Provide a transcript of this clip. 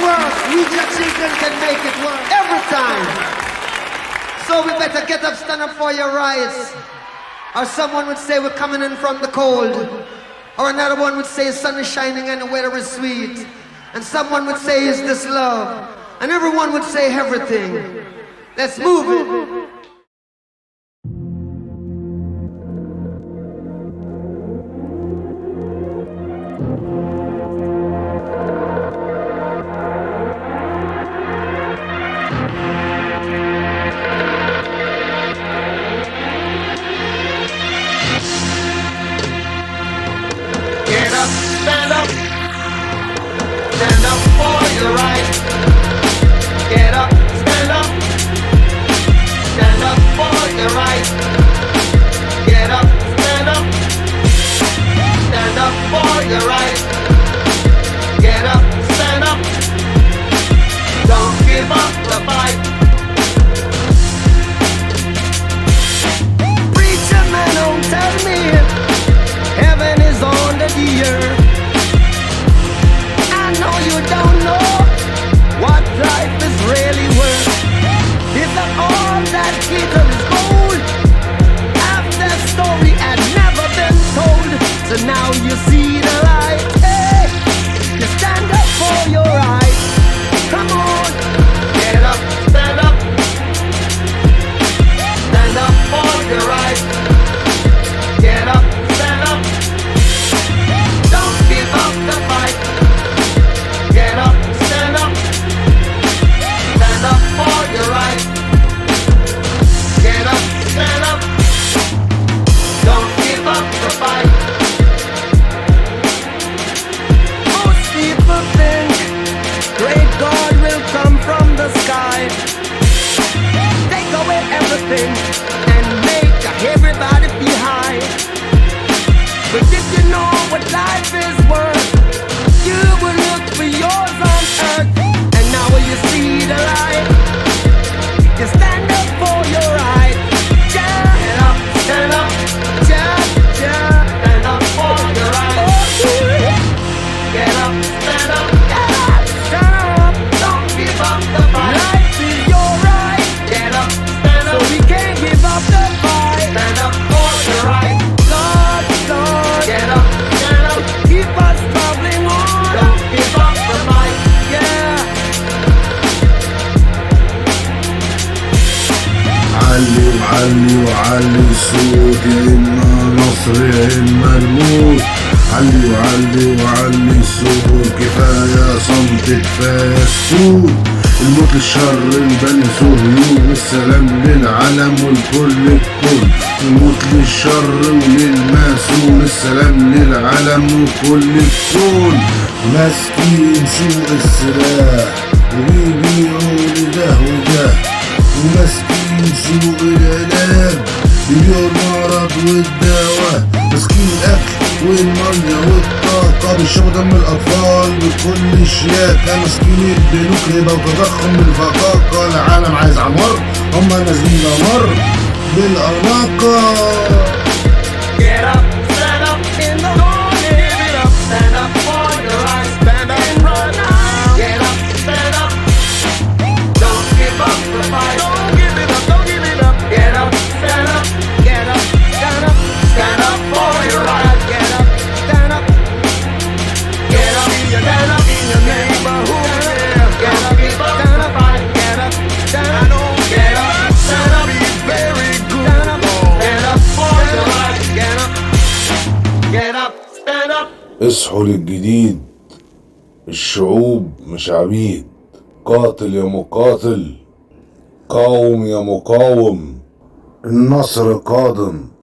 work. We your children can make it work every time. So we better get up, stand up for your rights. Or someone would say we're coming in from the cold. Or another one would say the sun is shining and the weather is sweet. And someone would say, is this love? And everyone would say everything. Let's move it. Get up, stand up. Stand up for your right. Get up, stand up. Stand up for your right. Get up, stand up. Stand up for your right. Get up, stand up. Don't give up the fight. Preacher man, don't tell me heaven is under the earth. I know you don't know what life is really worth. Is that all that glitters is gold? Half the story had never been told. So now you see the light. Hey, you stand up for your right. Come on, Get up, stand up. Stand up for your right. Get up, stand up. Don't give up the fight. Get up, stand up. Stand up for your right. Get up, stand up. Don't give up the fight. most people think great God will come from the sky, take away everything and make everybody feel high. But if you know what life is worth, you will look for yours on earth. And now when you see the light, you stand up for your right. Yeah, Get up, stand up. yeah, yeah. Stand up for your right. Oh, yeah. Get up, stand up. Get up, stand up. Don't give up the fight. Life is your right, Get up, stand so up. we can't give up the fight. Stand up for your right. Lord, Lord, Get up, stand up. keep us bubbling on. Don't give up the fight. Yeah, علي وعلي وعلي الصوت، يا إما نصر يا إما الموت. علي وعلي وعلي الصوت، كفاية صمت كفاية سكوت. الموت للشر البني صهيون، السلام للعالم والكل الكل. الموت للشر وللماسون، السلام للعالم والكل الكل. ماسكين سوق السلاح وبيبيعوا لده وده، وماسكين سوق العلاج بيبيعوا المرض والدواء. ماسكين الاكل والميه والطاقه، بيشربوا دم الاطفال بكل شياكه. ماسكين البنوك ربا وتضخم الفقاقه. العالم عايز عمار، هما نازلين دمار بالاناقه. Get up, stand up. Don't give it up. Stand up for your right. Stand up and run now. Get up, stand up. Don't give up the fight. Don't give it up. Don't give it up. Get up, stand up. get up, stand up, Stand up for your right. get up, stand up. Get up, stand up in your neighborhood. Get up, give up the fight. Get up, stand up, Get up, stand up. Be very good. stand up, Get up for your right. get up. Get up, stand up. اصحوا للجديد، الشعوب مش عبيد. قاتل يا مقاتل، قاوم يا مقاوم، النصر قادم.